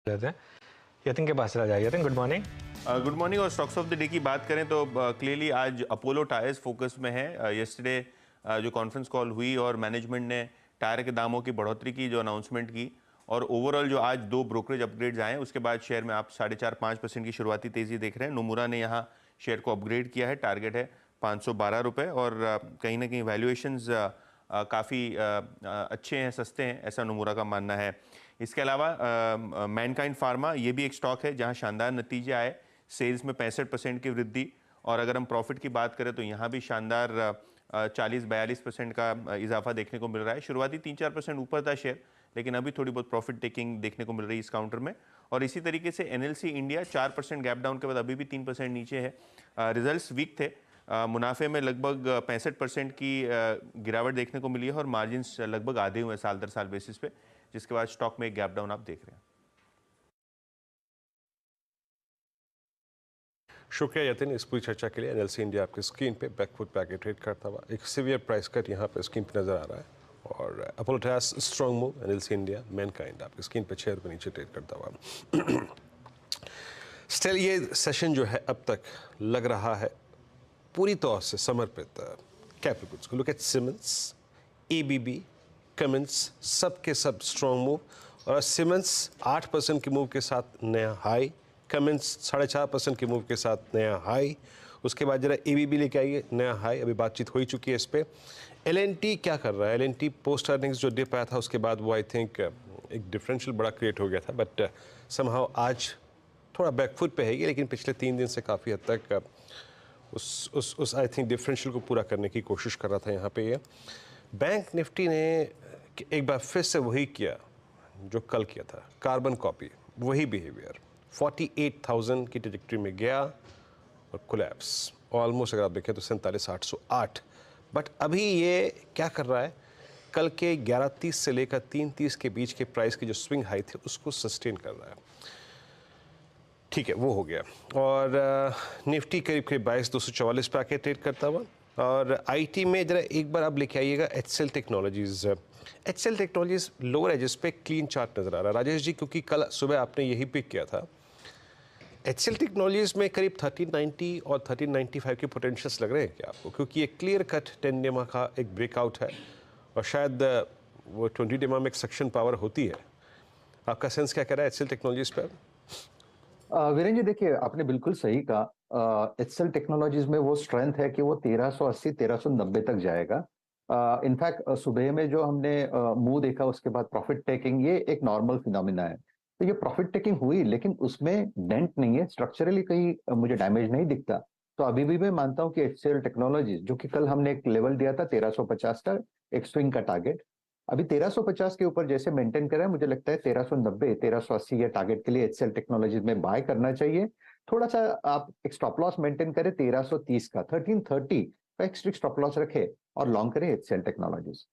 लेते हैं। यतिन के पास चला जाए। Yatin, good morning. Good morning. और स्टॉक्स ऑफ द डे की बात करें तो क्लियरली आज अपोलो टायर्स फोकस में है। यस्टरडे जो कॉन्फ्रेंस कॉल हुई और मैनेजमेंट ने टायर के दामों की बढ़ोतरी की जो अनाउंसमेंट की, और ओवरऑल जो आज दो ब्रोकरेज अपग्रेड्स आए, उसके बाद शेयर में आप 4.5-5% की शुरुआती तेजी देख रहे हैं। नोमुरा ने यहाँ शेयर को अपग्रेड किया है, टारगेट है 512 रुपये, और कहीं ना कहीं वैल्यूएशंस काफ़ी अच्छे हैं, सस्ते हैं, ऐसा नोमुरा का मानना है। इसके अलावा मैनकाइंड फार्मा ये भी एक स्टॉक है जहां शानदार नतीजे आए, सेल्स में 65% की वृद्धि, और अगर हम प्रॉफिट की बात करें तो यहाँ भी शानदार 40-42% का इजाफा देखने को मिल रहा है। शुरुआती 3-4% ऊपर था शेयर, लेकिन अभी थोड़ी बहुत प्रॉफिट टेकिंग देखने को मिल रही है इस काउंटर में। और इसी तरीके से एनएलसी इंडिया 4% गैप डाउन के बाद अभी भी 3% नीचे है। रिजल्ट्स वीक थे, मुनाफे में लगभग 65% की गिरावट देखने को मिली है, और मार्जिन लगभग आधे हुए साल दर साल बेसिस पे, जिसके बाद स्टॉक में एक गैप डाउन आप देख रहे हैं। शुक्रिया यतिन इस पूरी चर्चा के लिए। एनएलसी इंडिया आपकी स्क्रीन पे बैकफुट पे आके ट्रेड करता हुआ एक सीवियर प्राइस कट यहाँ पे स्क्रीन पे नजर आ रहा है, और Apollo tyres strong move, NLC India Mankind आपकी स्क्रीन पे 6 रुपये नीचे ट्रेड करता हुआ। स्टिल ये सेशन जो है अब तक लग रहा है पूरी तौर से समर्पित कैपिटल गुड्स को। Look at Siemens, ABB, Cummins, सब के सब स्ट्रॉन्ग मूव, और सिमेंस 8% के मूव के साथ नया हाई, कमिंस 4.5% के मूव के साथ नया हाई, उसके बाद जरा एबीबी लेके आइए नया हाई, अभी बातचीत हो ही चुकी है इस पर। एलएनटी क्या कर रहा है? एलएनटी पोस्ट अर्निंग्स जो डिप आया था उसके बाद वो आई थिंक एक डिफरेंशियल बड़ा क्रिएट हो गया था, बट समहाउ आज थोड़ा बैकफुट पे है, लेकिन पिछले 3 दिन से काफ़ी हद तक उस आई थिंक डिफरेंशियल को पूरा करने की कोशिश कर रहा था यहाँ पे ये। बैंक निफ्टी ने एक बार फिर से वही किया जो कल किया था, कार्बन कॉपी, वही बिहेवियर, 48,000 की ट्रैजेक्टरी में गया और कोलैप्स ऑलमोस्ट, अगर आप देखें तो 47,808। बट अभी ये क्या कर रहा है, कल के 11:30 से लेकर 3:30 के बीच के प्राइस की जो स्विंग हाई थी उसको सस्टेन कर रहा है। ठीक है, वो हो गया। और निफ्टी करीब करीब 22,244 पे आके ट्रेड करता हुआ। और आईटी में जरा एक बार आप लेके आइएगा HCL technologies. HCL technologies lower edges पे क्लीन चार्ट नज़र आ रहा है राजेश जी, क्योंकि कल सुबह आपने यही पिक किया था। एचसीएल टेक्नोलॉजीज़ में करीब 1390 और 1395 के पोटेंशियल्स लग रहे हैं क्या आपको? क्योंकि ये क्लियर कट 10 डेमा का एक ब्रेकआउट है, और शायद वो 20 डेमा में एक सक्शन पावर होती है। आपका सेंस क्या कह रहा है एचसीएल टेक्नोलॉजीज़ पर? वीरेंद्र जी, देखिए आपने बिल्कुल सही कहा। एचसीएल टेक्नोलॉजीज में वो स्ट्रेंथ है कि वो 1380 1390 तक जाएगा। इनफैक्ट सुबह में जो हमने मुंह देखा उसके बाद प्रॉफिट टेकिंग, ये एक नॉर्मल फिनोमिना है। तो ये प्रॉफिट टेकिंग हुई, लेकिन उसमें डेंट नहीं है, स्ट्रक्चरली कहीं मुझे डैमेज नहीं दिखता। तो अभी भी मैं मानता हूँ कि एचसीएल टेक्नोलॉजीज, जो कि कल हमने एक लेवल दिया था 1350 का, एक स्विंग का टारगेट, अभी 1350 के ऊपर जैसे मेंटेन कर रहा है, मुझे लगता है 1390 1380 ये टारगेट के लिए एचसीएल टेक्नोलॉजीज में बाय करना चाहिए। थोड़ा सा आप एक स्टॉप लॉस मेंटेन करें 1330 का, 1330 का एक स्ट्रिक्ट स्टॉप लॉस रखे और लॉन्ग करें एचसीएल टेक्नोलॉजीज।